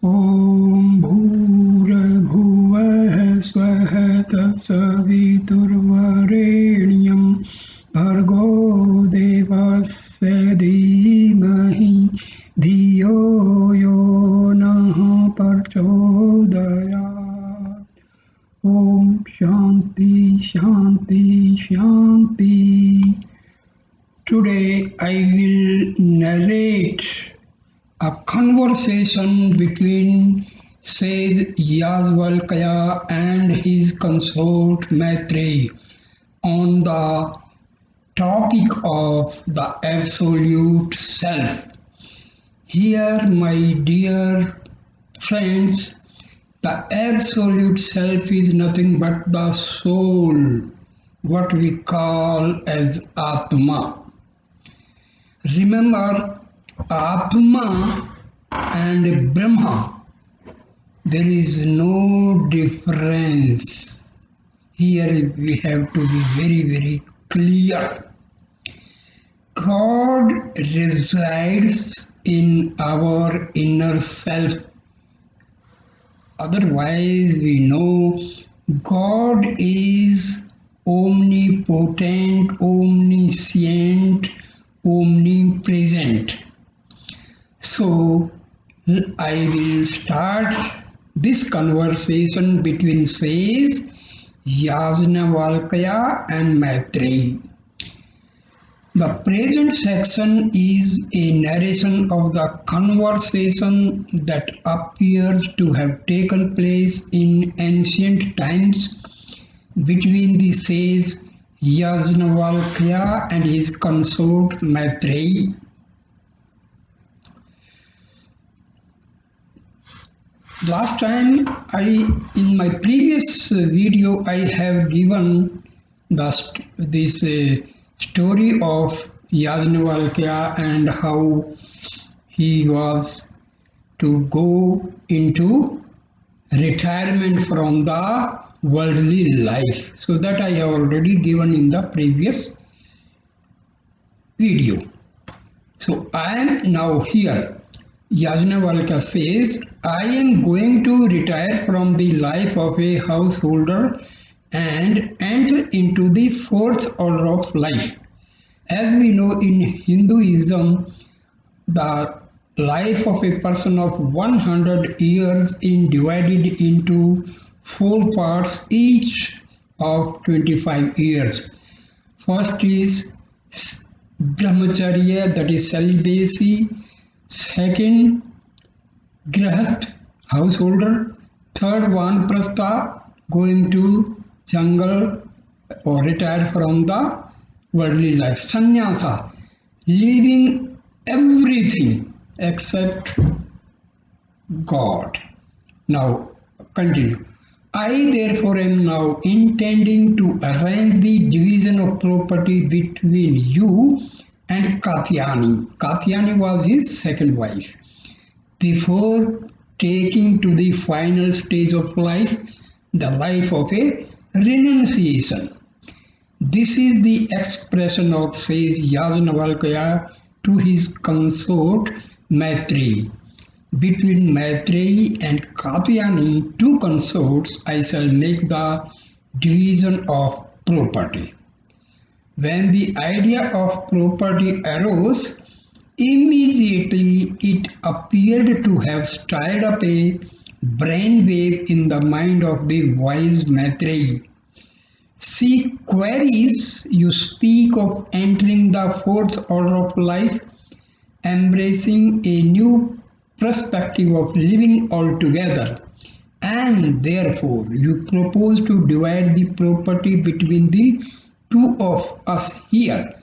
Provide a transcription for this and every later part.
ॐ भूर्भुवः स्वः तत्सवितुर्वरेण्यं भर्गो देवस्य धीमहि धियो यो नः प्रचोदयात्। ॐ शान्ति शान्ति शान्ति। Today I will narrate a conversation between sage Yajnavalkya and his consort Maitreyi on the topic of the absolute self. Here, my dear friends, the absolute self is nothing but the soul, what we call as Atma. Remember, Atma and Brahma, there is no difference. Here we have to be very, very clear. God resides in our inner self. Otherwise, we know God is omnipotent, omniscient, omnipresent. So, I will start this conversation between sages Yajnavalkya and Maitreyi. The present section is a narration of the conversation that appears to have taken place in ancient times between the sage Yajnavalkya and his consort Maitreyi. Last time, in my previous video, I have given this story of Yajnavalkya and how he was to go into retirement from the worldly life. So that I have already given in the previous video. So I am now here. Yajnavalkya says, I am going to retire from the life of a householder and enter into the fourth order of life. As we know, in Hinduism, the life of a person of 100 years is divided into 4 parts, each of 25 years. First is brahmacharya, that is celibacy. Second, grahast, householder. Third, vanprastha, going to jungle or retire from the worldly life. Sannyasa, leaving everything except God. Now, continue. I therefore am now intending to arrange the division of property between you and Katyani. Katyani was his second wife. Before taking to the final stage of life, the life of a renunciation. This is the expression of sage Yajnavalkya to his consort Maitreyi. Between Maitreyi and Katyani, 2 consorts, I shall make the division of property. When the idea of property arose, immediately it appeared to have stirred up a brainwave in the mind of the wise Maitreyi. She queries, you speak of entering the fourth order of life, embracing a new perspective of living altogether, and therefore you propose to divide the property between the 2 of us here,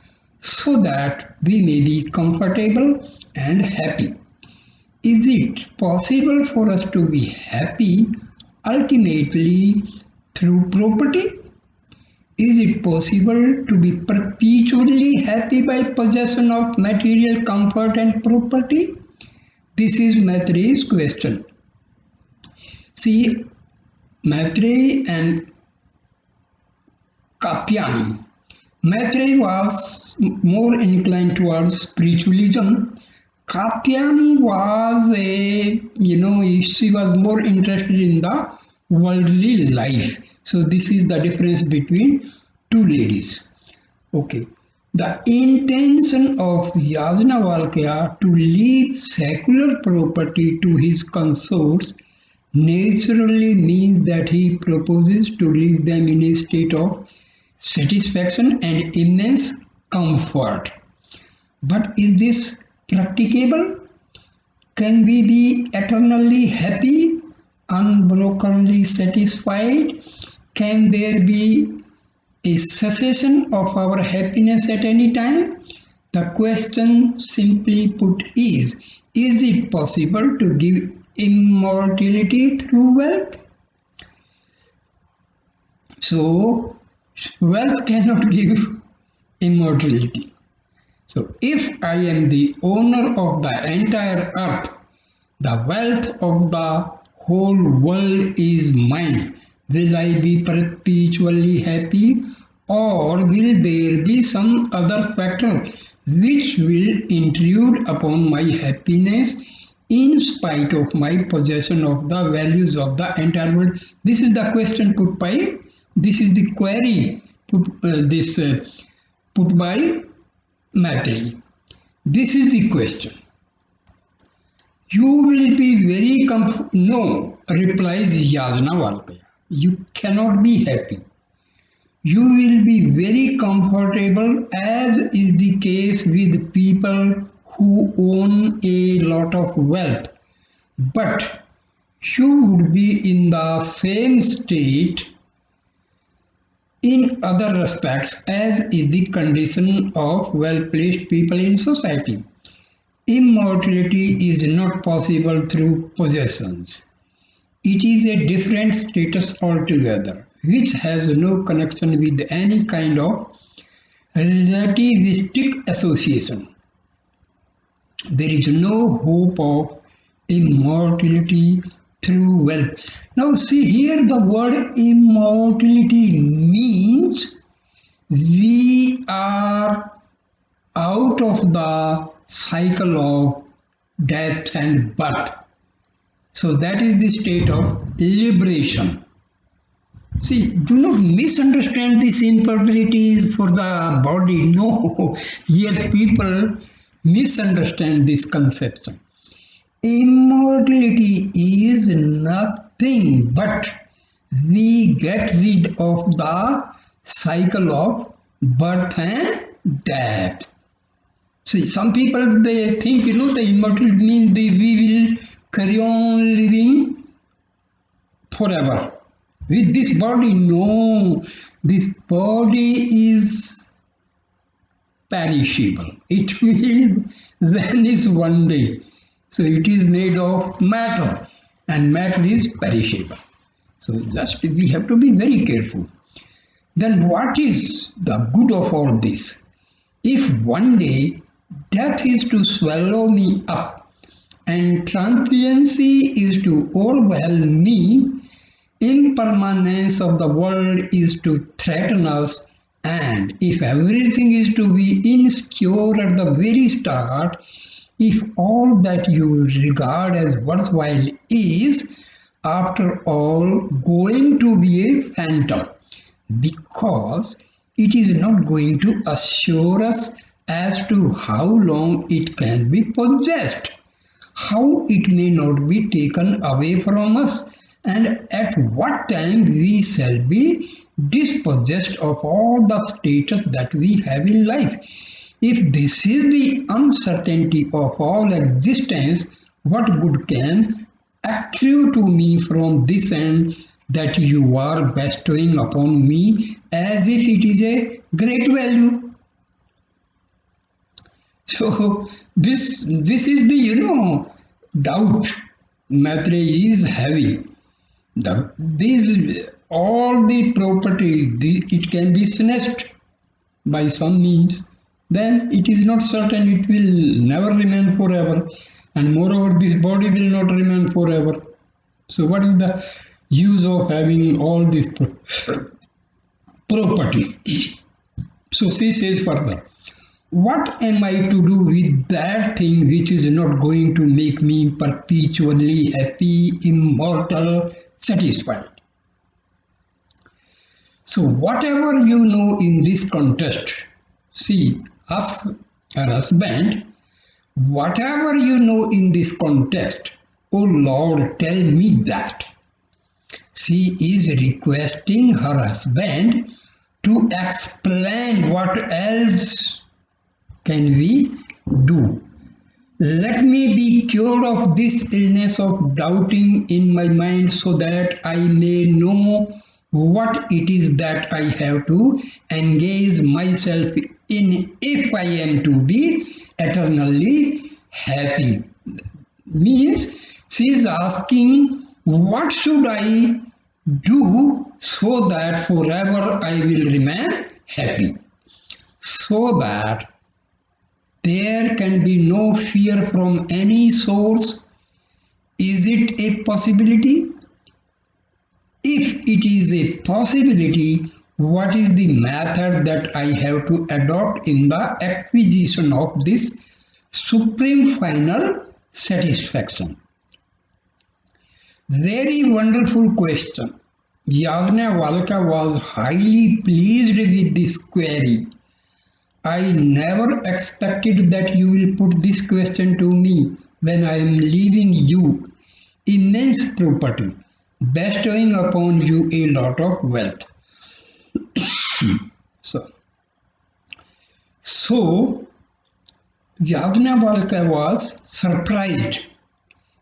so that we may be comfortable and happy. Is it possible for us to be happy ultimately through property? Is it possible to be perpetually happy by possession of material comfort and property? This is Maitreyi's question. See, Maitreyi and Katyani. Maitreyi was more inclined towards spiritualism, Katyani was she was more interested in the worldly life. So this is the difference between two ladies. Okay. The intention of Yajnavalkya to leave secular property to his consorts naturally means that he proposes to leave them in a state of satisfaction and immense comfort. But is this practicable? Can we be eternally happy, unbrokenly satisfied? Can there be a cessation of our happiness at any time? The question, simply put, is it possible to give immortality through wealth? So, wealth cannot give immortality. So, if I am the owner of the entire earth, the wealth of the whole world is mine. Will I be perpetually happy, or will there be some other factor which will intrude upon my happiness in spite of my possession of the values of the entire world? This is the question put by, this is the query put by Maitreyi. This is the question. You will be very no, replies Yajnavalkya. You cannot be happy. You will be very comfortable, as is the case with people who own a lot of wealth. But you would be in the same state in other respects as is the condition of well-placed people in society. Immortality is not possible through possessions. It is a different status altogether, which has no connection with any kind of relativistic association. There is no hope of immortality through wealth. Now see here, the word immortality means we are out of the cycle of death and birth. So that is the state of liberation. See, do not misunderstand this infertility is for the body. No, here people misunderstand this conception. Immortality is nothing but we get rid of the cycle of birth and death. See, some people, they think, the immortality means we will carry on living forever with this body. No, this body is perishable. It will vanish one day. So it is made of matter, and matter is perishable. So just we have to be very careful. Then what is the good of all this? If one day death is to swallow me up and transiency is to overwhelm me, impermanence of the world is to threaten us, and if everything is to be insecure at the very start, if all that you regard as worthwhile is, after all, going to be a phantom, because it is not going to assure us as to how long it can be possessed, how it may not be taken away from us, and at what time we shall be dispossessed of all the status that we have in life. If this is the uncertainty of all existence, what good can accrue to me from this end that you are bestowing upon me as if it is a great value? So this is the doubt Maitreyi is having. All the property, it can be snatched by some means. Then it is not certain it will never remain forever, and moreover this body will not remain forever. So what is the use of having all this property? So she says further, what am I to do with that thing which is not going to make me perpetually happy, immortal, satisfied? So whatever you know in this context, see, ask her husband, whatever you know in this context, oh Lord, tell me that. She is requesting her husband to explain what else can we do. Let me be cured of this illness of doubting in my mind so that I may know what it is that I have to engage myself in if I am to be eternally happy. Means she is asking, what should I do so that forever I will remain happy? So that there can be no fear from any source. Is it a possibility? If it is a possibility, what is the method that I have to adopt in the acquisition of this supreme final satisfaction? Very wonderful question. Yajnavalkya was highly pleased with this query. I never expected that you will put this question to me when I am leaving you immense property, bestowing upon you a lot of wealth. So Yajnavalkya was surprised.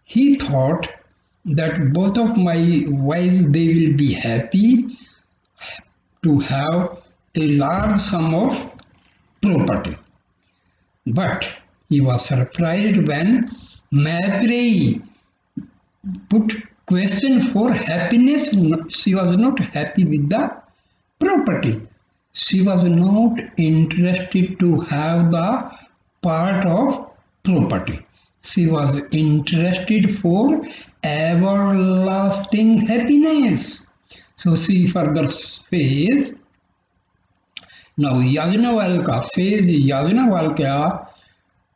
He thought that both of my wives, they will be happy to have a large sum of property. But he was surprised when Maitreyi put question for happiness. She was not happy with the property. She was not interested to have the part of property. She was interested for everlasting happiness. So she further says, now Yajnavalkya says, Yajnavalkya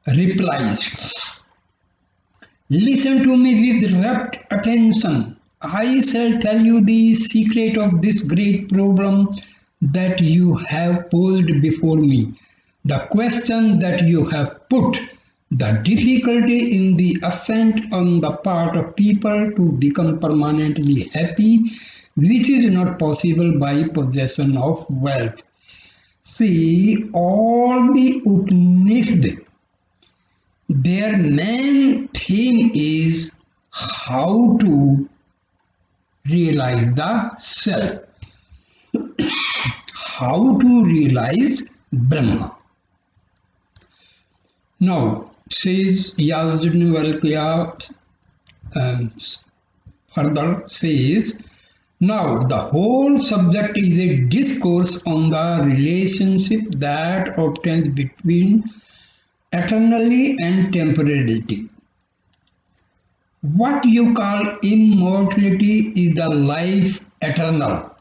replies, listen to me with rapt attention. I shall tell you the secret of this great problem that you have posed before me. The question that you have put, the difficulty in the ascent on the part of people to become permanently happy, which is not possible by possession of wealth. See, all the Upanishad, their main theme is how to realize the self, how to realize Brahman. Now, says Yajnavalkya, further says, now the whole subject is a discourse on the relationship that obtains between eternality and temporality. What you call immortality is the life eternal,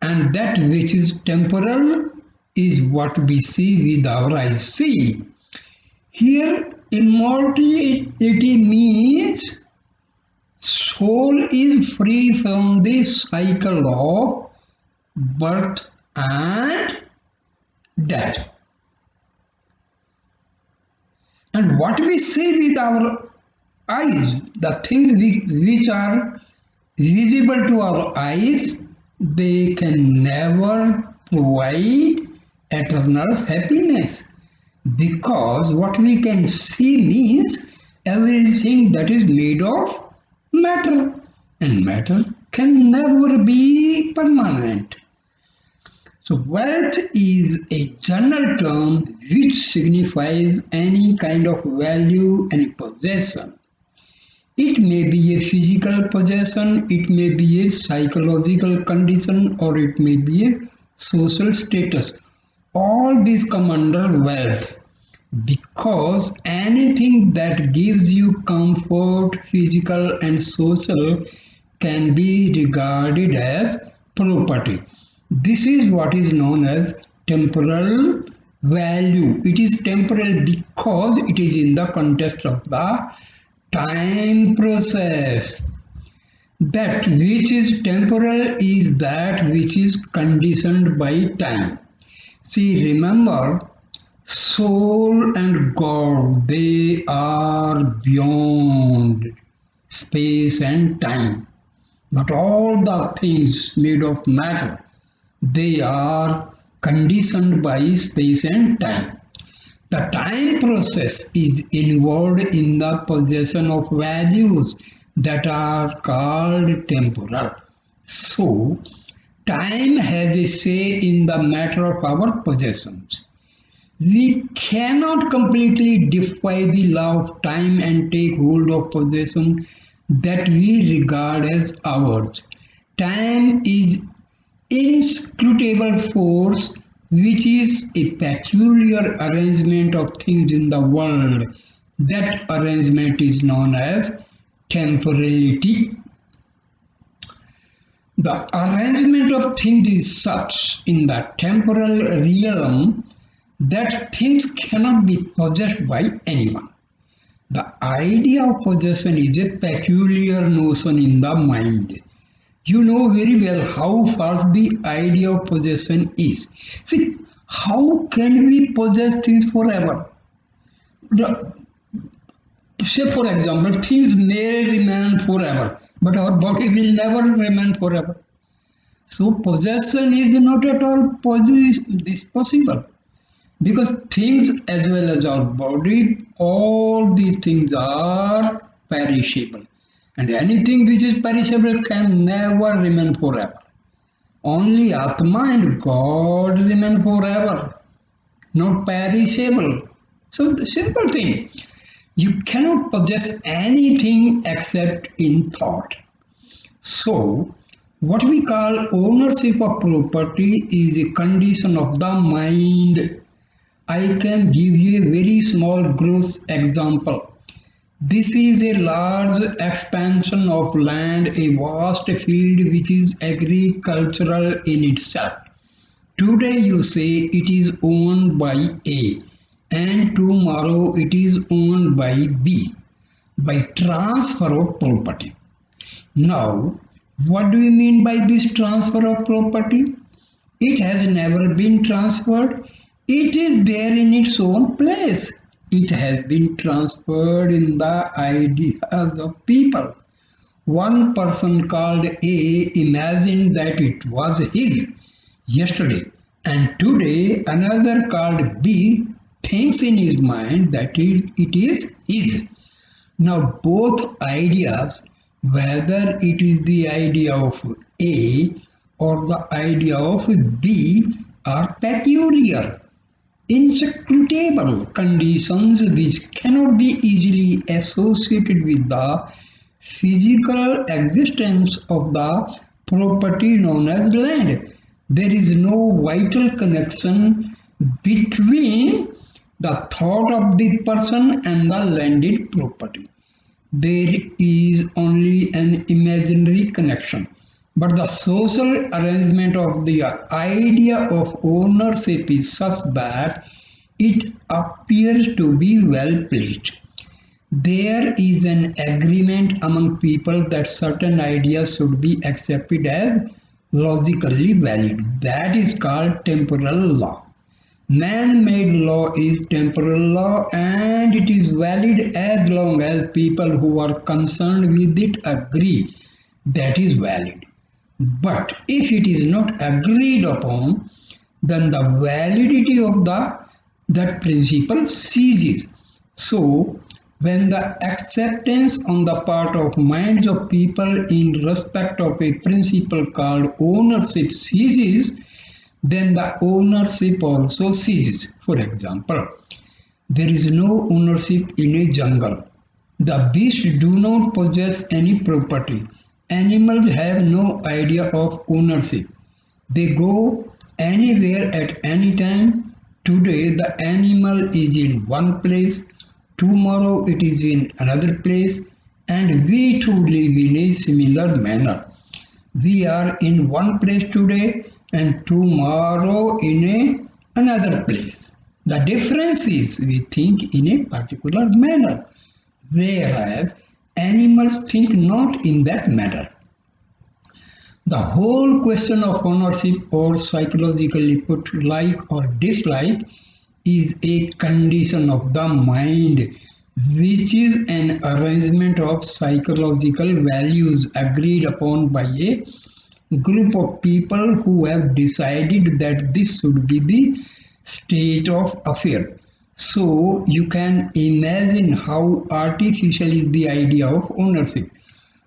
and that which is temporal is what we see with our eyes. See, here immortality means soul is free from the cycle of birth and death. And what we see with our eyes, the things which are visible to our eyes, they can never provide eternal happiness. Because what we can see means everything that is made of matter, and matter can never be permanent. So wealth is a general term which signifies any kind of value and possession. It may be a physical possession, it may be a psychological condition, or it may be a social status. All these come under wealth, because anything that gives you comfort, physical and social, can be regarded as property. This is what is known as temporal value. It is temporal because it is in the context of the time process. That which is temporal is that which is conditioned by time. See, remember, soul and God, they are beyond space and time. But all the things made of matter, they are conditioned by space and time. The time process is involved in the possession of values that are called temporal. So, time has a say in the matter of our possessions. We cannot completely defy the law of time and take hold of possession that we regard as ours. Time is inscrutable force which is a peculiar arrangement of things in the world. That arrangement is known as temporality. The arrangement of things is such in the temporal realm that things cannot be possessed by anyone. The idea of possession is a peculiar notion in the mind. You know very well how false the idea of possession is. See, how can we possess things forever? Say, for example, things may remain forever, but our body will never remain forever. So, possession is not at all possible. Because things as well as our body, all these things are perishable. And anything which is perishable can never remain forever. Only Atma and God remain forever, not perishable. So the simple thing, you cannot possess anything except in thought. So what we call ownership of property is a condition of the mind. I can give you a very small gross example. This is a large expansion of land, a vast field which is agricultural in itself. Today you say it is owned by A and tomorrow it is owned by B by transfer of property. Now, what do you mean by this transfer of property? It has never been transferred. It is there in its own place. It has been transferred in the ideas of people. One person called A imagined that it was his yesterday, and today another called B thinks in his mind that it is his. Now both ideas, whether it is the idea of A or the idea of B, are peculiar, inscrutable conditions which cannot be easily associated with the physical existence of the property known as land. There is no vital connection between the thought of the person and the landed property. There is only an imaginary connection. But the social arrangement of the idea of ownership is such that it appears to be well placed. There is an agreement among people that certain ideas should be accepted as logically valid. That is called temporal law. Man-made law is temporal law and it is valid as long as people who are concerned with it agree that is valid. But if it is not agreed upon, then the validity of that principle ceases. So, when the acceptance on the part of minds of people in respect of a principle called ownership ceases, then the ownership also ceases. For example, there is no ownership in a jungle. The beasts do not possess any property. Animals have no idea of ownership. They go anywhere at any time. Today the animal is in one place, tomorrow it is in another place, and we too live in a similar manner. We are in one place today and tomorrow in another place. The difference is we think in a particular manner, whereas animals think not in that manner. The whole question of ownership, or psychologically put, like or dislike, is a condition of the mind, which is an arrangement of psychological values agreed upon by a group of people who have decided that this should be the state of affairs. So you can imagine how artificial is the idea of ownership.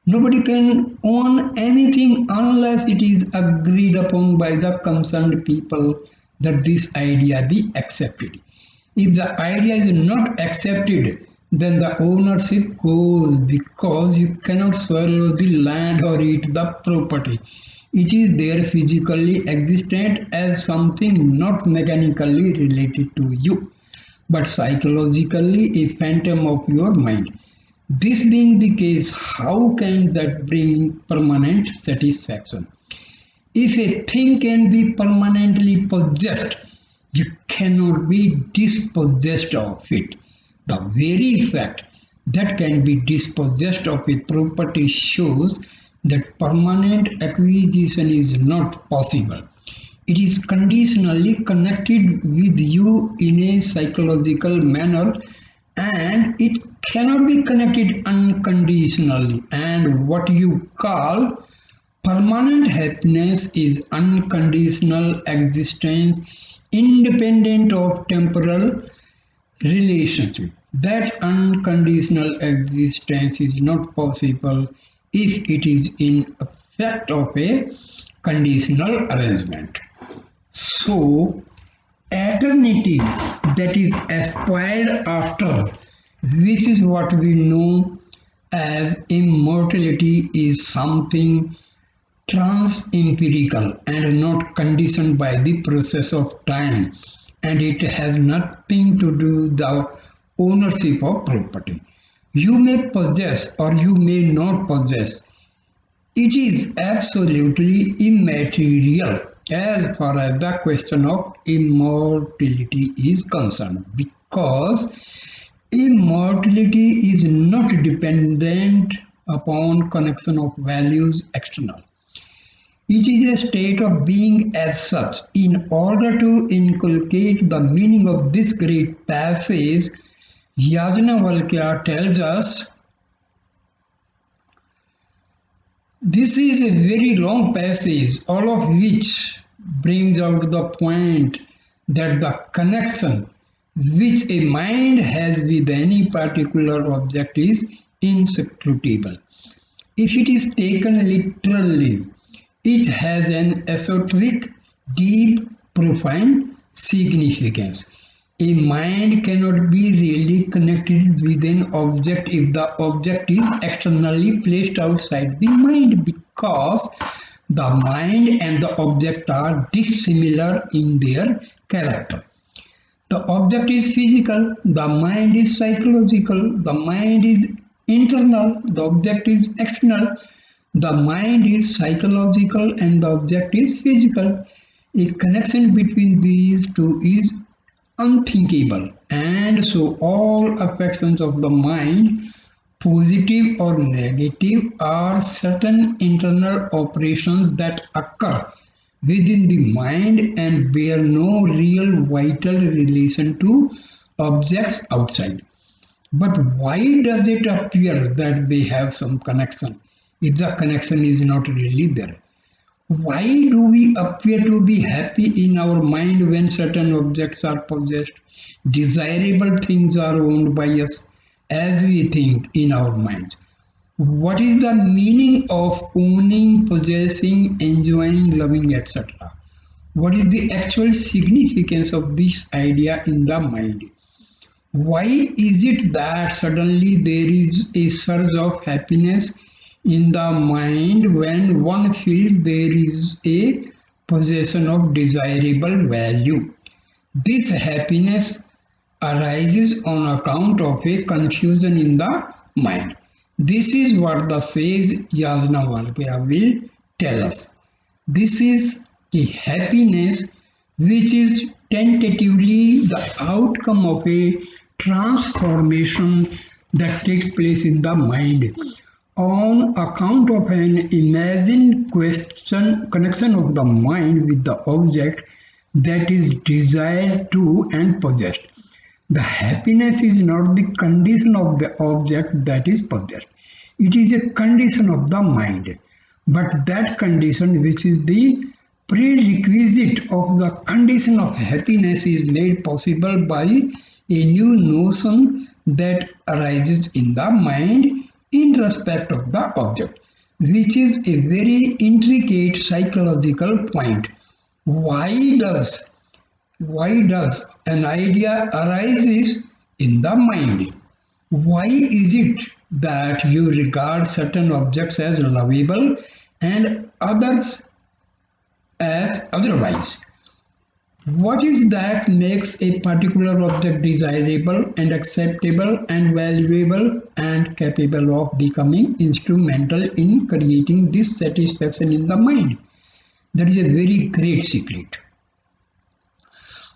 Nobody can own anything unless it is agreed upon by the concerned people that this idea be accepted. If the idea is not accepted, then the ownership goes, because you cannot swallow the land or eat the property. It is there physically existent as something not mechanically related to you, but psychologically a phantom of your mind. This being the case, how can that bring permanent satisfaction? If a thing can be permanently possessed, you cannot be dispossessed of it. The very fact that can be dispossessed of a property shows that permanent acquisition is not possible. It is conditionally connected with you in a psychological manner, and it cannot be connected unconditionally. And what you call permanent happiness is unconditional existence independent of temporal relationship. That unconditional existence is not possible if it is in effect of a conditional arrangement. So, eternity, that is aspired after, which is what we know as immortality, is something trans-empirical and not conditioned by the process of time, and it has nothing to do with the ownership of property. You may possess or you may not possess. It is absolutely immaterial as far as the question of immortality is concerned, because immortality is not dependent upon connection of values external. It is a state of being as such. In order to inculcate the meaning of this great passage, Yajnavalkya tells us, this is a very long passage, all of which brings out the point that the connection which a mind has with any particular object is inscrutable. If it is taken literally, it has an esoteric, deep, profound significance. A mind cannot be really connected with an object if the object is externally placed outside the mind, because the mind and the object are dissimilar in their character. The object is physical, the mind is psychological, the mind is internal, the object is external. The mind is psychological and the object is physical. A connection between these two is unthinkable, and so all affections of the mind, positive or negative, are certain internal operations that occur within the mind and bear no real vital relation to objects outside. But why does it appear that they have some connection if the connection is not really there? Why do we appear to be happy in our mind when certain objects are possessed? Desirable things are owned by us as we think in our minds. What is the meaning of owning, possessing, enjoying, loving, etc.? What is the actual significance of this idea in the mind? Why is it that suddenly there is a surge of happiness in the mind when one feels there is a possession of desirable value? This happiness arises on account of a confusion in the mind. This is what the sage Yajnavalkya will tell us. This is a happiness which is tentatively the outcome of a transformation that takes place in the mind on account of an imagined connection of the mind with the object that is desired to and possessed. The happiness is not the condition of the object that is possessed. It is a condition of the mind. But that condition, which is the prerequisite of the condition of happiness, is made possible by a new notion that arises in the mind in respect of the object, which is a very intricate psychological point. Why does an idea arises in the mind? Why is it that you regard certain objects as lovable and others as otherwise? What is that makes a particular object desirable and acceptable and valuable and capable of becoming instrumental in creating this satisfaction in the mind? That is a very great secret.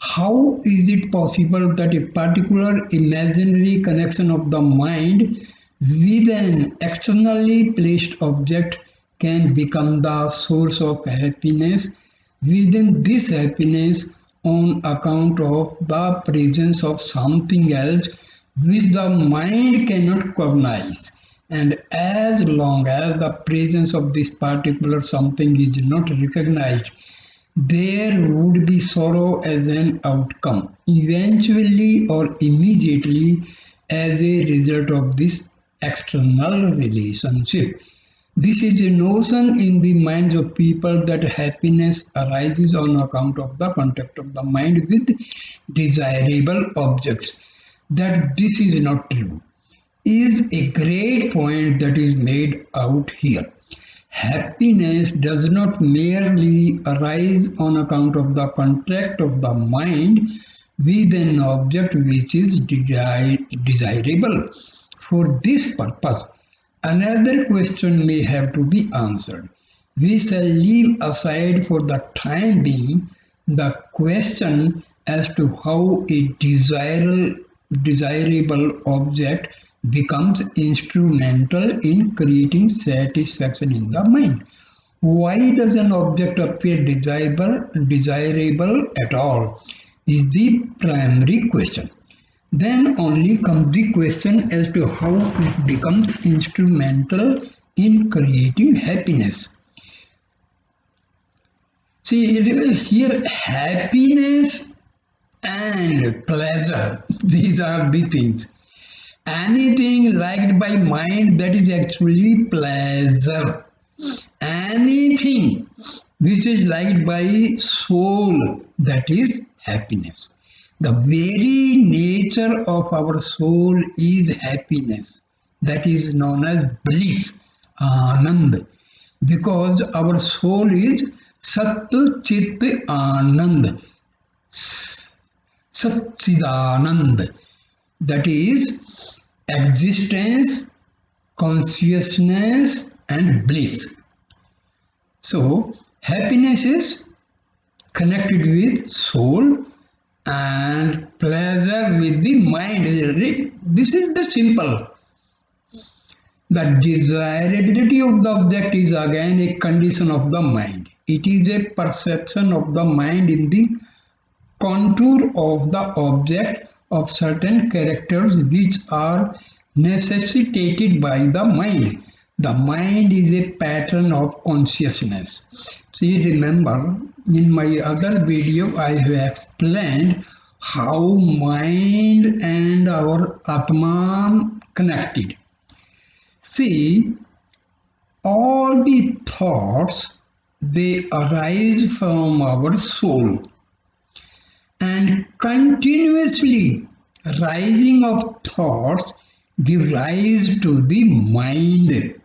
How is it possible that a particular imaginary connection of the mind with an externally placed object can become the source of happiness within this happiness on account of the presence of something else which the mind cannot cognize? And as long as the presence of this particular something is not recognized, there would be sorrow as an outcome, eventually or immediately as a result of this external relationship. This is a notion in the minds of people that happiness arises on account of the contact of the mind with desirable objects. That this is not true is a great point that is made out here. Happiness does not merely arise on account of the contact of the mind with an object which is desirable. For this purpose, another question may have to be answered. We shall leave aside for the time being the question as to how a desirable object becomes instrumental in creating satisfaction in the mind. Why does an object appear desirable at all is the primary question. Then only comes the question as to how it becomes instrumental in creating happiness. See, here happiness and pleasure, these are the things. Anything liked by mind, that is actually pleasure. Anything which is liked by soul, that is happiness. The very nature of our soul is happiness. That is known as bliss, anand. Because our soul is Sat Chit Anand, Satchidanand. That is existence, consciousness and bliss. So happiness is connected with soul and pleasure with the mind. This is the simple. The desirability of the object is again a condition of the mind. It is a perception of the mind in the contour of the object of certain characters which are necessitated by the mind. The mind is a pattern of consciousness. See, remember, in my other video I have explained how mind and our Atman connected. See, all the thoughts, they arise from our soul, and continuously rising of thoughts give rise to the mind.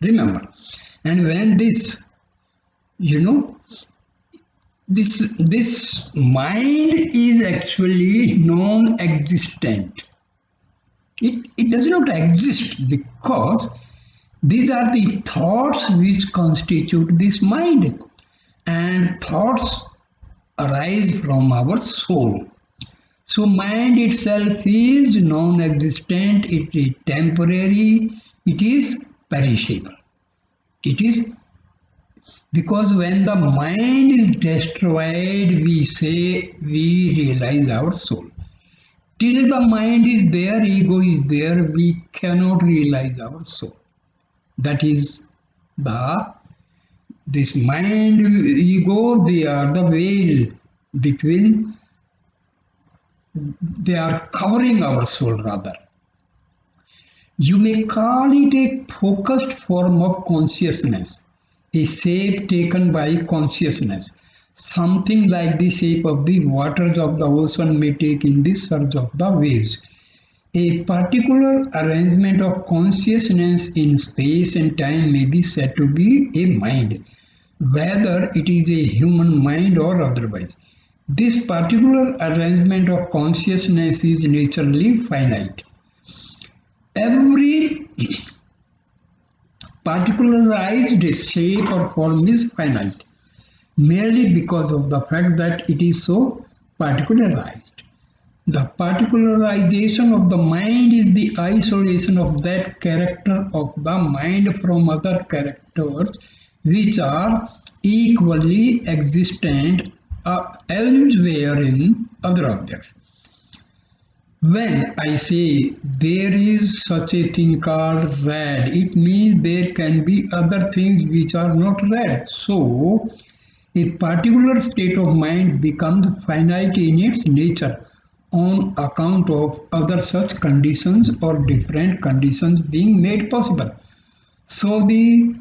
Remember, and when this mind is actually non-existent, it does not exist, because these are the thoughts which constitute this mind, and thoughts arise from our soul. So mind itself is non-existent, it is temporary, it is perishable. It is because when the mind is destroyed, we say we realize our soul. Till the mind is there, ego is there, we cannot realize our soul. That is this mind, ego, they are the veil between, they are covering our soul rather. You may call it a focused form of consciousness, a shape taken by consciousness. Something like the shape of the waters of the ocean may take in the surge of the waves. A particular arrangement of consciousness in space and time may be said to be a mind, whether it is a human mind or otherwise. This particular arrangement of consciousness is naturally finite. Every particularized shape or form is finite, merely because of the fact that it is so particularized. The particularization of the mind is the isolation of that character of the mind from other characters which are equally existent elsewhere in other objects. When I say there is such a thing called red, it means there can be other things which are not red. So, a particular state of mind becomes finite in its nature on account of other such conditions or different conditions being made possible. So, the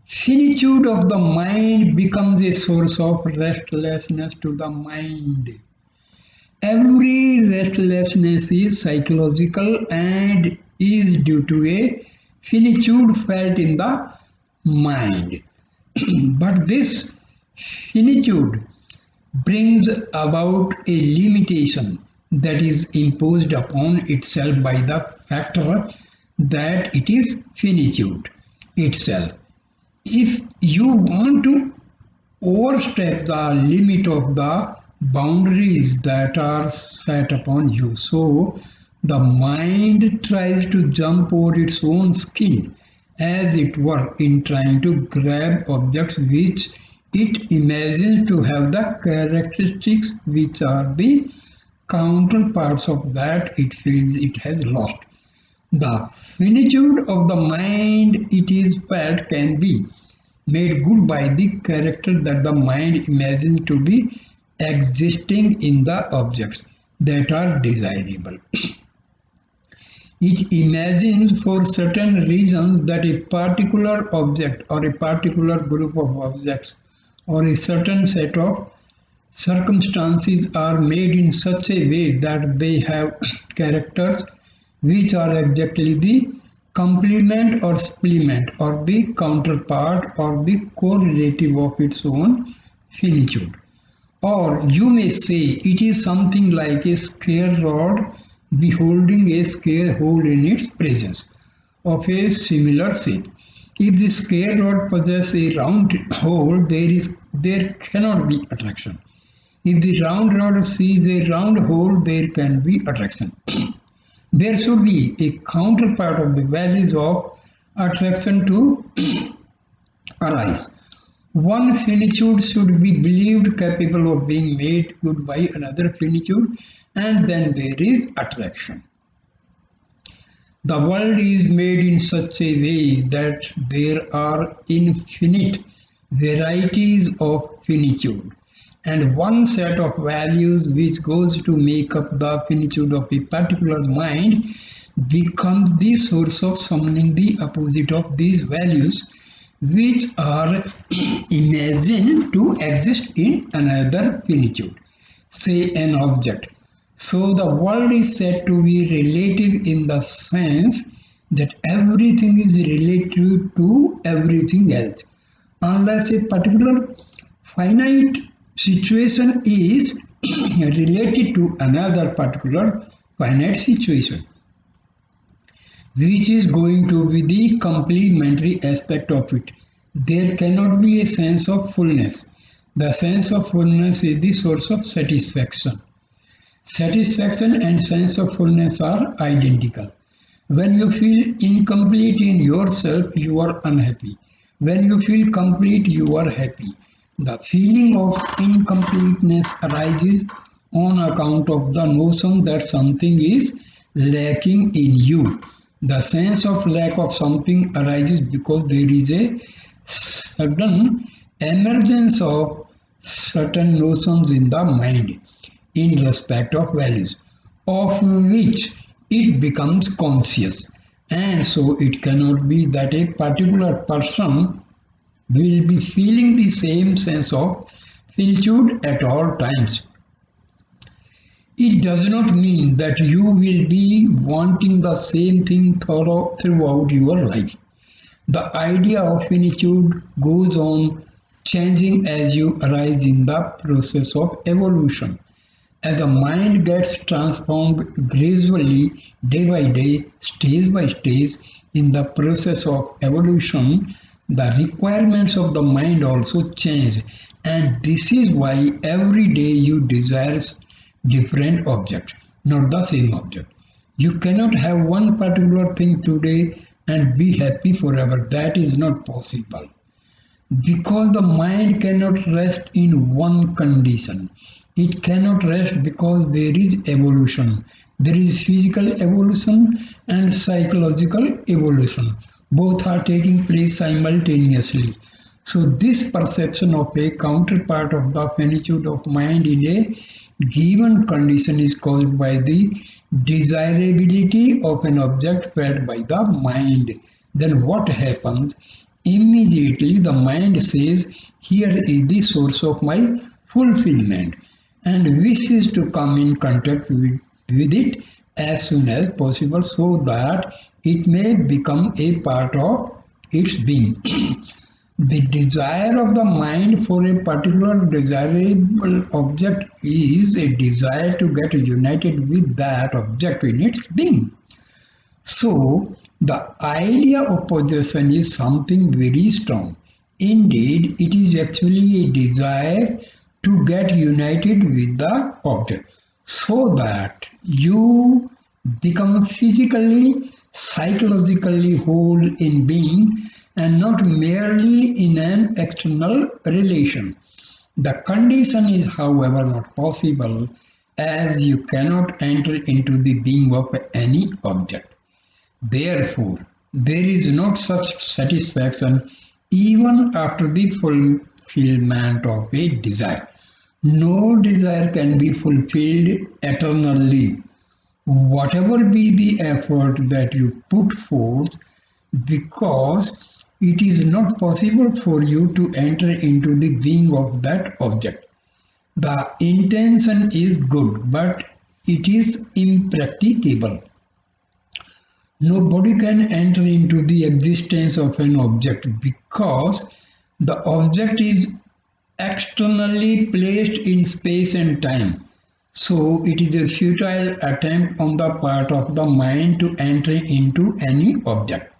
finitude of the mind becomes a source of restlessness to the mind. Every restlessness is psychological and is due to a finitude felt in the mind. But this finitude brings about a limitation that is imposed upon itself by the factor that it is finitude itself. If you want to overstep the limit of the boundaries that are set upon you, so the mind tries to jump over its own skin, as it were, in trying to grab objects which it imagines to have the characteristics which are the counterparts of that it feels it has lost. The finitude of the mind, it is felt, can be made good by the character that the mind imagines to be existing in the objects that are desirable. It imagines for certain reasons that a particular object or a particular group of objects or a certain set of circumstances are made in such a way that they have characters which are exactly the complement or supplement or the counterpart or the correlative of its own finitude. Or you may say it is something like a square rod beholding a square hole in its presence of a similar shape. If the square rod possesses a round hole, there cannot be attraction. If the round rod sees a round hole, there can be attraction. There should be a counterpart of the values of attraction to arise. One finitude should be believed capable of being made good by another finitude, and then there is attraction. The world is made in such a way that there are infinite varieties of finitude, and one set of values which goes to make up the finitude of a particular mind becomes the source of summoning the opposite of these values, which are imagined to exist in another finitude, say an object. So the world is said to be relative in the sense that everything is relative to everything else, unless a particular finite situation is related to another particular finite situation, which is going to be the complementary aspect of it. There cannot be a sense of fullness. The sense of fullness is the source of satisfaction. Satisfaction and sense of fullness are identical. When you feel incomplete in yourself, you are unhappy. When you feel complete, you are happy. The feeling of incompleteness arises on account of the notion that something is lacking in you. The sense of lack of something arises because there is a sudden emergence of certain notions in the mind in respect of values, of which it becomes conscious. And so it cannot be that a particular person will be feeling the same sense of finitude at all times. It does not mean that you will be wanting the same thing throughout your life. The idea of finitude goes on changing as you arise in the process of evolution. As the mind gets transformed gradually, day by day, stage by stage, in the process of evolution, the requirements of the mind also change. And this is why every day you desire different object, not the same object. You cannot have one particular thing today and be happy forever. That is not possible. Because the mind cannot rest in one condition. It cannot rest because there is evolution. There is physical evolution and psychological evolution. Both are taking place simultaneously. So this perception of a counterpart of the finitude of mind in a given condition is caused by the desirability of an object felt by the mind. Then what happens? Immediately the mind says, here is the source of my fulfillment, and wishes to come in contact with it as soon as possible so that it may become a part of its being. The desire of the mind for a particular desirable object is a desire to get united with that object in its being. So, the idea of possession is something very strong. Indeed, it is actually a desire to get united with the object so that you become physically, psychologically whole in being and not merely in an external relation. The condition is, however, not possible as you cannot enter into the being of any object. Therefore, there is not such satisfaction even after the fulfillment of a desire. No desire can be fulfilled eternally. Whatever be the effort that you put forth, because it is not possible for you to enter into the being of that object. The intention is good, but it is impracticable. Nobody can enter into the existence of an object because the object is externally placed in space and time. So it is a futile attempt on the part of the mind to enter into any object.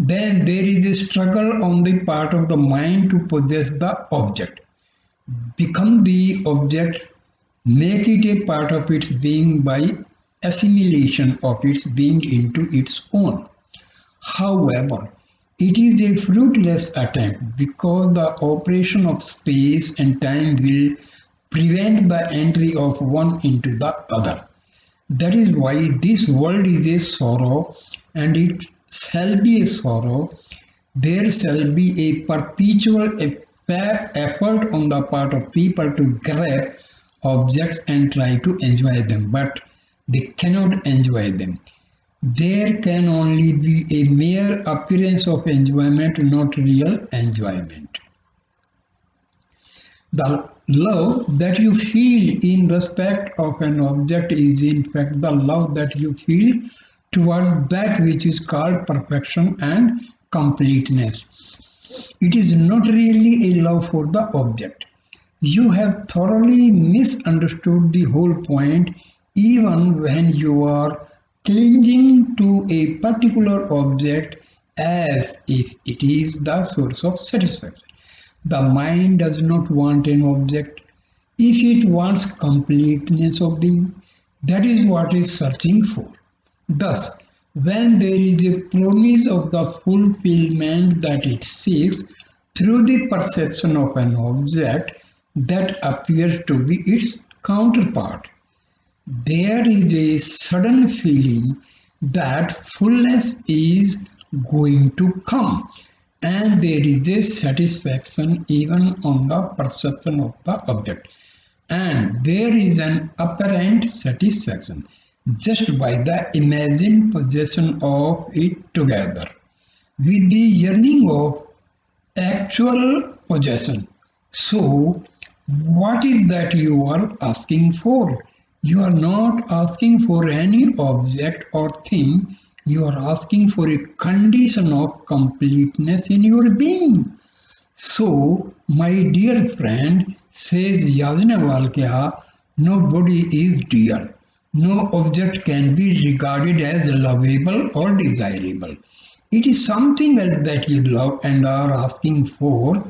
Then there is a struggle on the part of the mind to possess the object, become the object, make it a part of its being by assimilation of its being into its own. However, it is a fruitless attempt because the operation of space and time will prevent the entry of one into the other. That is why this world is a sorrow, and it shall be a sorrow. There shall be a perpetual effort on the part of people to grab objects and try to enjoy them, but they cannot enjoy them. There can only be a mere appearance of enjoyment, not real enjoyment. The love that you feel in respect of an object is in fact the love that you feel towards that which is called perfection and completeness. It is not really a love for the object. You have thoroughly misunderstood the whole point even when you are clinging to a particular object as if it is the source of satisfaction. The mind does not want an object. If it wants completeness of being, that is what it is searching for. Thus, when there is a promise of the fulfillment that it seeks through the perception of an object that appears to be its counterpart, there is a sudden feeling that fullness is going to come, and there is a satisfaction even on the perception of the object, and there is an apparent satisfaction just by the imagined possession of it together with the yearning of actual possession. So, what is that you are asking for? You are not asking for any object or thing, you are asking for a condition of completeness in your being. So, my dear friend, says Yajnavalkya, nobody is dear. No object can be regarded as lovable or desirable. It is something else that you love and are asking for,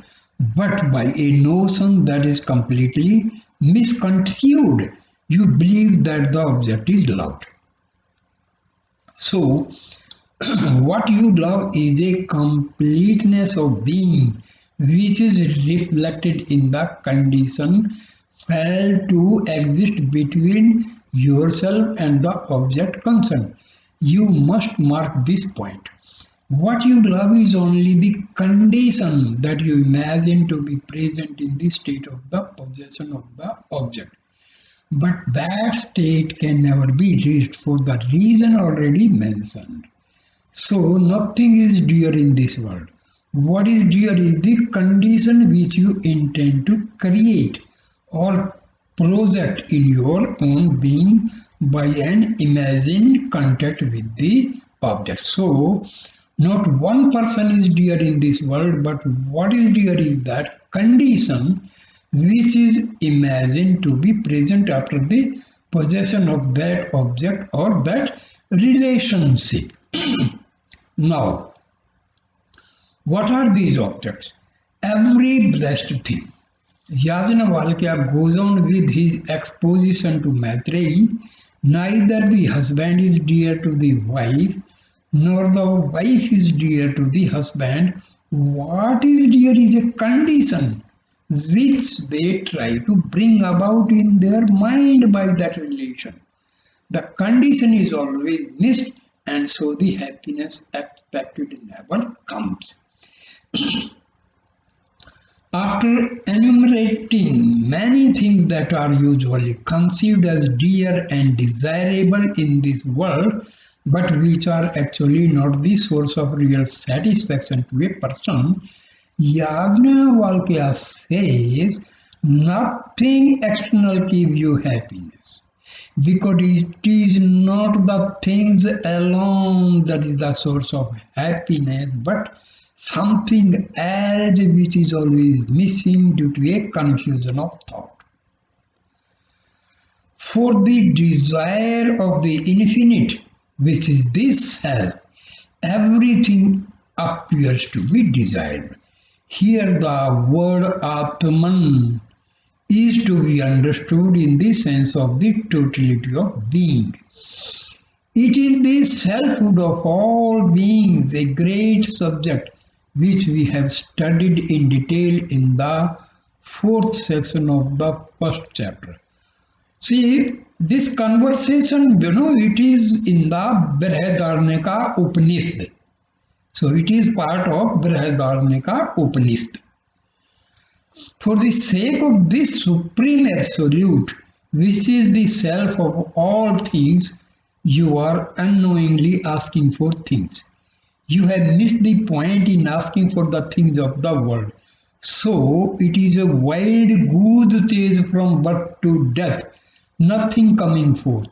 but by a notion that is completely misconstrued. You believe that the object is loved. So, what you love is a completeness of being, which is reflected in the condition felt to exist between yourself and the object concerned. You must mark this point. What you love is only the condition that you imagine to be present in the state of the possession of the object. But that state can never be reached for the reason already mentioned. So nothing is dear in this world. What is dear is the condition which you intend to create or project in your own being by an imagined contact with the object. So not one person is dear in this world, but what is dear is that condition which is imagined to be present after the possession of that object or that relationship. Now, what are these objects? Every blessed thing. Yajnavalkya goes on with his exposition to Maitreyi. Neither the husband is dear to the wife, nor the wife is dear to the husband. What is dear is a condition which they try to bring about in their mind by that relation. The condition is always missed, and so the happiness expected never comes. After enumerating many things that are usually conceived as dear and desirable in this world, but which are actually not the source of real satisfaction to a person, Yajnavalkya says nothing external gives you happiness, because it is not the things alone that is the source of happiness, but something else which is always missing due to a confusion of thought. For the desire of the infinite, which is this self, everything appears to be desired. Here the word Atman is to be understood in the sense of the totality of being. It is the selfhood of all beings, a great subject which we have studied in detail in the 4th section of the 1st chapter. See, this conversation, it is in the Brihadaranyaka Upanishad. So it is part of Brihadaranyaka Upanishad. For the sake of this supreme absolute, which is the self of all things, you are unknowingly asking for things. You have missed the point in asking for the things of the world. So it is a wild goose chase from birth to death, nothing coming forth.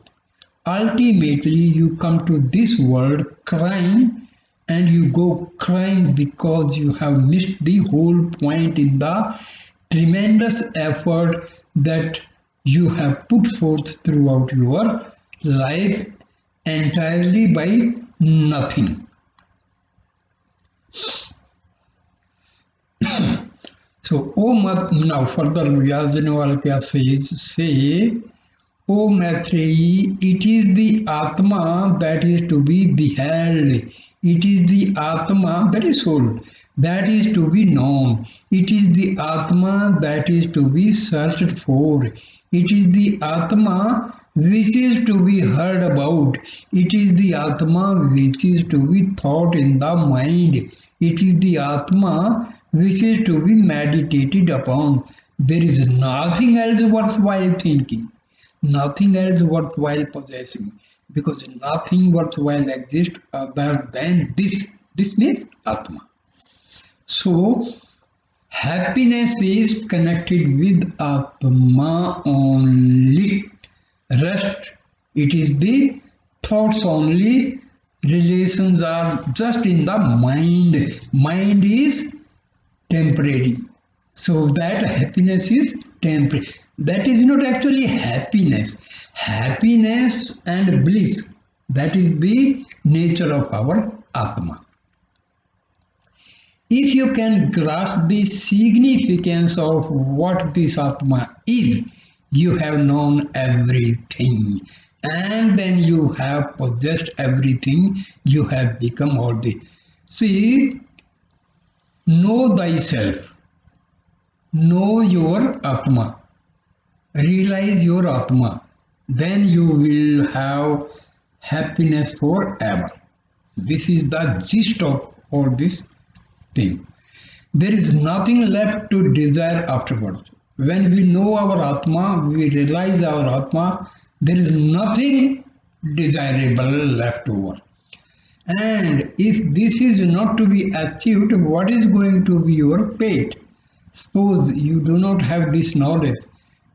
Ultimately, you come to this world crying, and you go crying because you have missed the whole point in the tremendous effort that you have put forth throughout your life entirely by nothing. So, now further Yajnavalkya says, say, O Maitreyi, it is the Atma that is to be beheld. It is the Atma, that is soul, that is to be known. It is the Atma that is to be searched for. It is the Atma which is to be heard about. It is the Atma which is to be thought in the mind. It is the Atma which is to be meditated upon. There is nothing else worthwhile thinking. Nothing else worthwhile possessing, because nothing worthwhile exists other than this. This means Atma. So, happiness is connected with Atma only. Rest, it is the thoughts only. Relations are just in the mind. Mind is temporary. So that happiness is temporary. That is not actually happiness. Happiness and bliss, that is the nature of our Atma. If you can grasp the significance of what this Atma is, you have known everything. And then you have possessed everything. You have become all the. See, know thyself. Know your Atma. Realize your Atma. Then you will have happiness forever. This is the gist of all this thing. There is nothing left to desire afterwards. When we know our Atma, we realize our Atma, there is nothing desirable left over. And if this is not to be achieved, what is going to be your fate? Suppose you do not have this knowledge.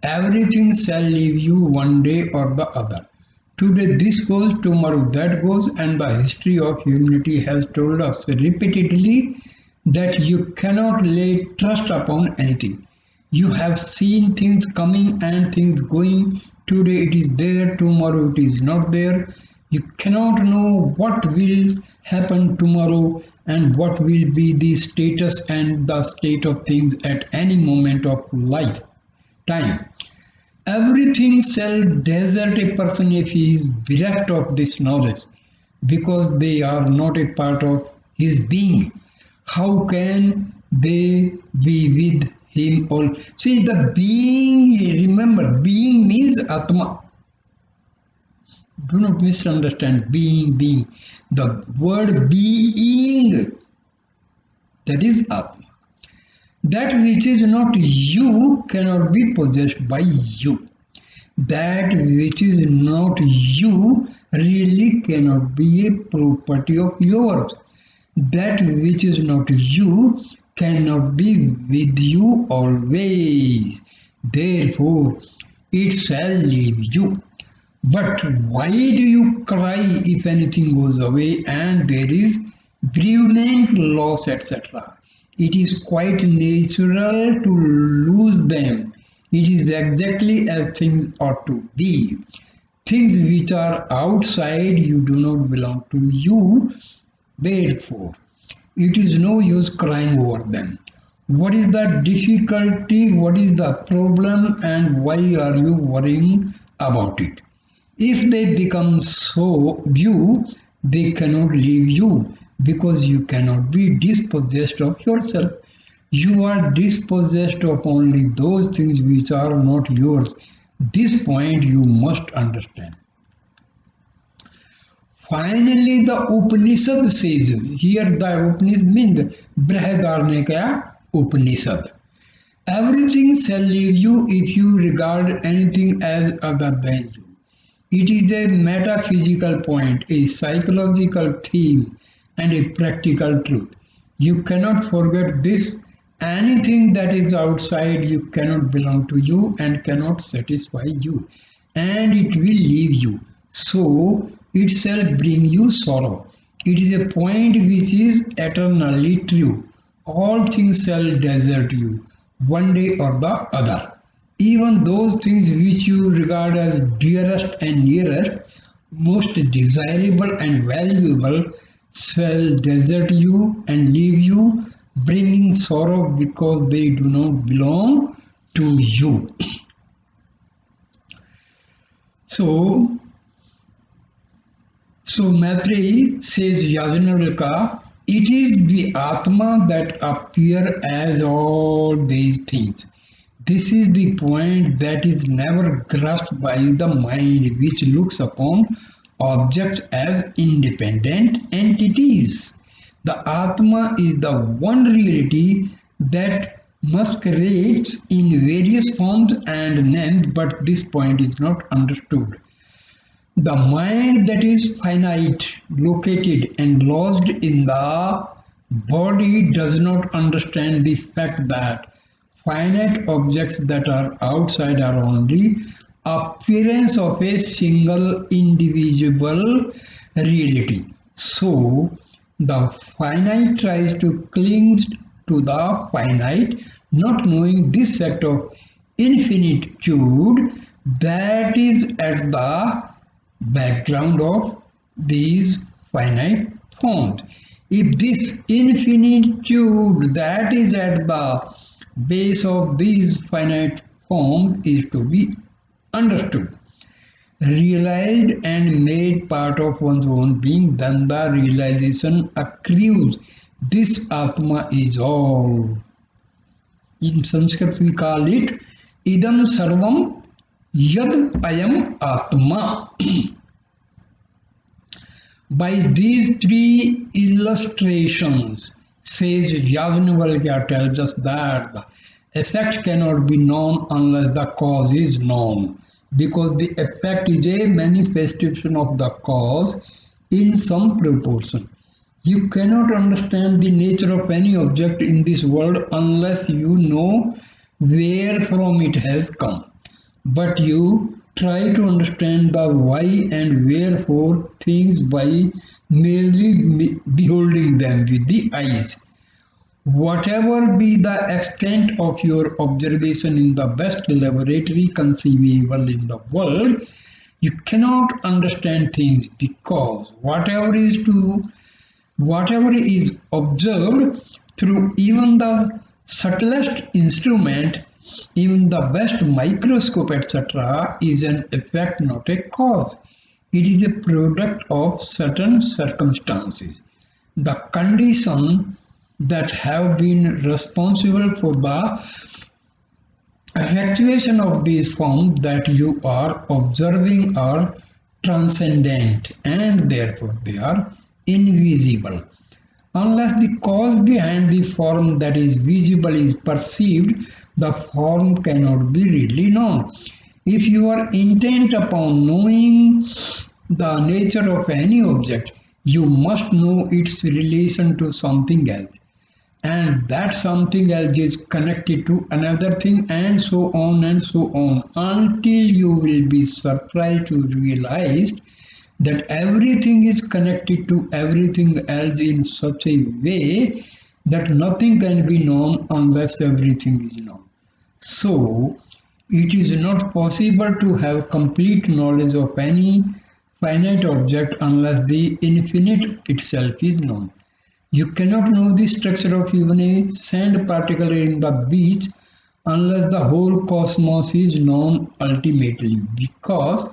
Everything shall leave you one day or the other. Today this goes, tomorrow that goes, and the history of humanity has told us repeatedly that you cannot lay trust upon anything. You have seen things coming and things going. Today it is there, tomorrow it is not there. You cannot know what will happen tomorrow and what will be the status and the state of things at any moment of life, time. Everything shall desert a person if he is bereft of this knowledge, because they are not a part of his being. How can they be with him all? See, the being, remember, being means Atma. Do not misunderstand being. The word being, that is Atma. That which is not you cannot be possessed by you. That which is not you really cannot be a property of yours. That which is not you cannot be with you always. Therefore, it shall leave you. But why do you cry if anything goes away and there is bereavement, loss, etc.? It is quite natural to lose them. It is exactly as things ought to be. Things which are outside you do not belong to you. Therefore, it is no use crying over them. What is the difficulty? What is the problem? And why are you worrying about it? If they become so you, they cannot leave you, because you cannot be dispossessed of yourself. You are dispossessed of only those things which are not yours. This point you must understand. Finally, the Upanishad says, here the Upanishad means Brihadaranyaka Upanishad. Everything shall leave you if you regard anything as other than you. It is a metaphysical point, a psychological theme, and a practical truth. You cannot forget this. Anything that is outside you cannot belong to you and cannot satisfy you, and it will leave you. So it shall bring you sorrow. It is a point which is eternally true. All things shall desert you, one day or the other. Even those things which you regard as dearest and nearest, most desirable and valuable, shall desert you and leave you. bringing sorrow because they do not belong to you. So Maitreyi says Yajnavalkya, it is the Atma that appear as all these things. This is the point that is never grasped by the mind, which looks upon objects as independent entities. The Atma is the one reality that masquerades in various forms and names, but this point is not understood. The mind that is finite, located and lodged in the body does not understand the fact that finite objects that are outside are only appearance of a single indivisible reality. So, the finite tries to cling to the finite, not knowing this fact of infinitude that is at the background of these finite forms. If this infinitude that is at the base of these finite forms is to be understood, realized and made part of one's own being, then the realization accrues. This Atma is all. In Sanskrit we call it Idam Sarvam Yad Ayam Atma. By these three illustrations, says Yajnavalkya tells us that the effect cannot be known unless the cause is known, because the effect is a manifestation of the cause in some proportion. You cannot understand the nature of any object in this world unless you know where from it has come. But you try to understand the why and wherefore things by merely beholding them with the eyes. Whatever be the extent of your observation in the best laboratory conceivable in the world, you cannot understand things, because whatever is observed through even the subtlest instrument, even the best microscope, etc., is an effect, not a cause. It is a product of certain circumstances. The conditions that have been responsible for the effectuation of these forms that you are observing are transcendent, and therefore they are invisible. Unless the cause behind the form that is visible is perceived, the form cannot be really known. If you are intent upon knowing the nature of any object, you must know its relation to something else. And that something else is connected to another thing, and so on and so on, until you will be surprised to realize that everything is connected to everything else in such a way that nothing can be known unless everything is known. So, it is not possible to have complete knowledge of any finite object unless the infinite itself is known. You cannot know the structure of even a sand particle in the beach unless the whole cosmos is known ultimately, because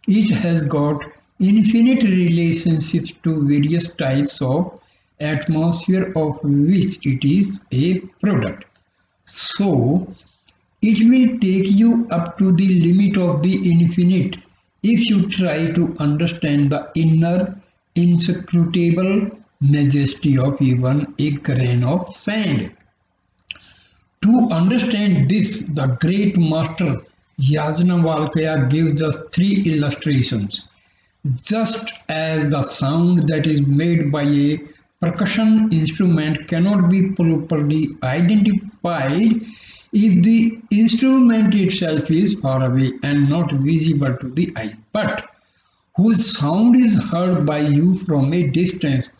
it has got infinite relationships to various types of atmosphere of which it is a product. So, it will take you up to the limit of the infinite if you try to understand the inner, inscrutable majesty of even a grain of sand. To understand this, the great master Yajnavalkya gives us three illustrations. Just as the sound that is made by a percussion instrument cannot be properly identified if the instrument itself is far away and not visible to the eye, but whose sound is heard by you from a distance,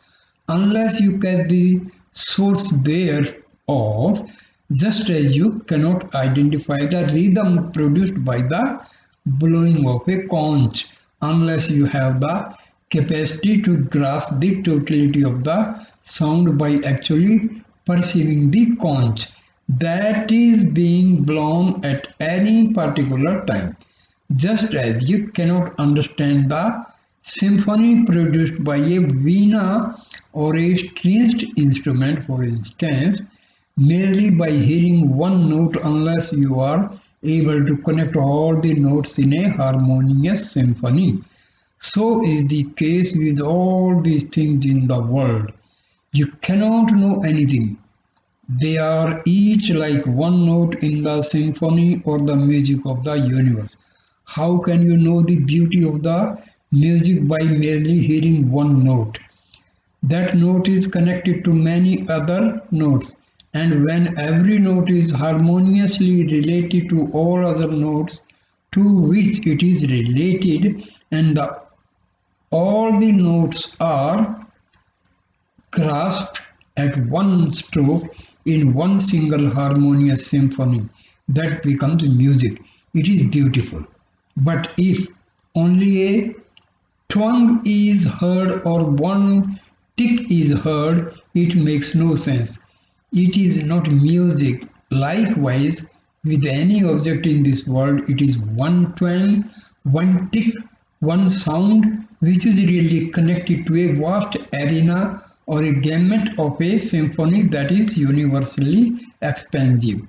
unless you catch the source thereof, just as you cannot identify the rhythm produced by the blowing of a conch, unless you have the capacity to grasp the totality of the sound by actually perceiving the conch that is being blown at any particular time. Just as you cannot understand the symphony produced by a veena or a stringed instrument, for instance, merely by hearing one note unless you are able to connect all the notes in a harmonious symphony. So is the case with all these things in the world. You cannot know anything. They are each like one note in the symphony or the music of the universe. How can you know the beauty of the music by merely hearing one note? That note is connected to many other notes, and when every note is harmoniously related to all other notes to which it is related, and all the notes are grasped at one stroke in one single harmonious symphony, that becomes music. It is beautiful. But if only a twang is heard or one tick is heard, it makes no sense. It is not music. Likewise, with any object in this world, it is one twang, one tick, one sound which is really connected to a vast arena or a gamut of a symphony that is universally expansive.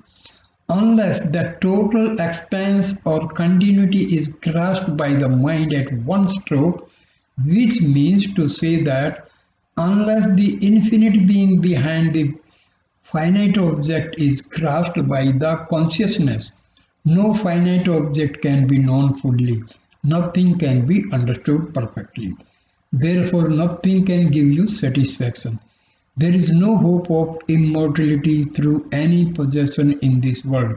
Unless the total expanse or continuity is grasped by the mind at one stroke, which means to say that unless the infinite being behind the finite object is grasped by the consciousness, no finite object can be known fully, nothing can be understood perfectly. Therefore, nothing can give you satisfaction. There is no hope of immortality through any possession in this world,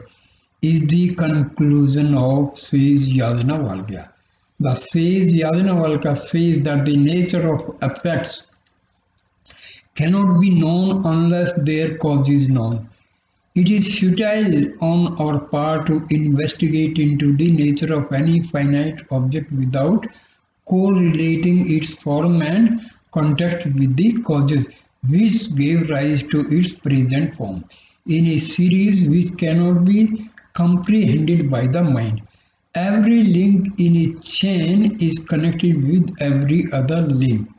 is the conclusion of sage Yajnavalkya. The sage Yajnavalkya says that the nature of effects cannot be known unless their cause is known. It is futile on our part to investigate into the nature of any finite object without correlating its form and contact with the causes which gave rise to its present form, in a series which cannot be comprehended by the mind. Every link in a chain is connected with every other link.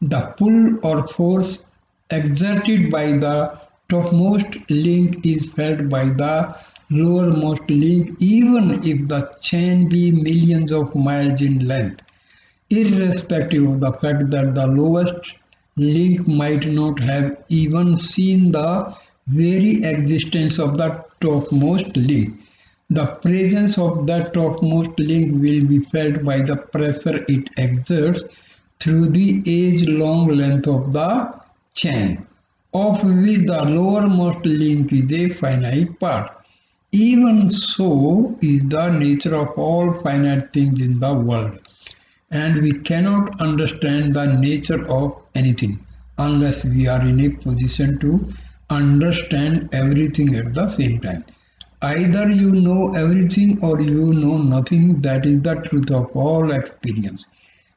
The pull or force exerted by the topmost link is felt by the lowermost link, even if the chain be millions of miles in length, irrespective of the fact that the lowest link might not have even seen the very existence of the topmost link. The presence of that topmost link will be felt by the pressure it exerts through the age-long length of the chain, of which the lowermost link is a finite part. Even so is the nature of all finite things in the world, and we cannot understand the nature of anything unless we are in a position to understand everything at the same time. Either you know everything or you know nothing. That is the truth of all experience.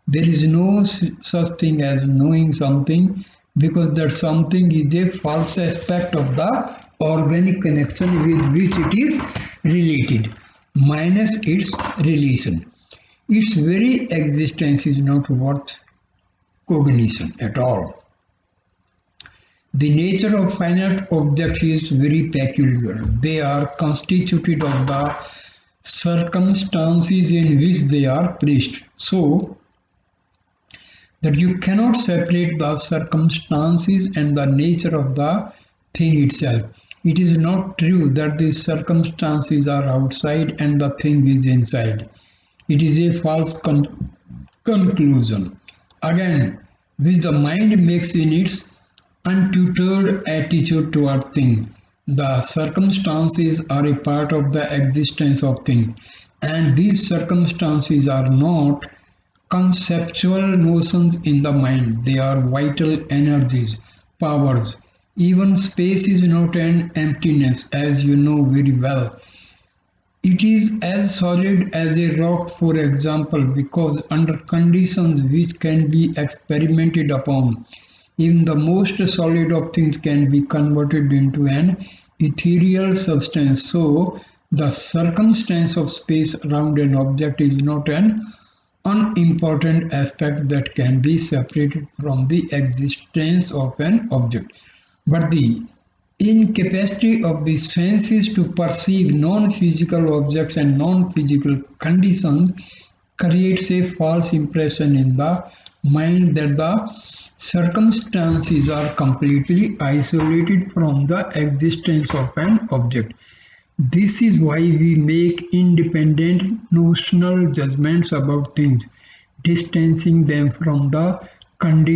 There is no such thing as knowing something, because that something is a false aspect of the organic connection with which it is related, minus its relation. Its very existence is not worth cognition at all. The nature of finite objects is very peculiar. They are constituted of the circumstances in which they are placed, so that you cannot separate the circumstances and the nature of the thing itself. It is not true that the circumstances are outside and the thing is inside. It is a false conclusion, again, which the mind makes in its untutored attitude toward things. The circumstances are a part of the existence of things, and these circumstances are not conceptual notions in the mind. They are vital energies, powers. Even space is not an emptiness, as you know very well. It is as solid as a rock, for example, because under conditions which can be experimented upon, Even the most solid of things can be converted into an ethereal substance. So, the circumstance of space around an object is not an unimportant aspect that can be separated from the existence of an object. But the incapacity of the senses to perceive non-physical objects and non-physical conditions creates a false impression in the mind that the circumstances are completely isolated from the existence of an object. This is why we make independent notional judgments about things, distancing them from the conditions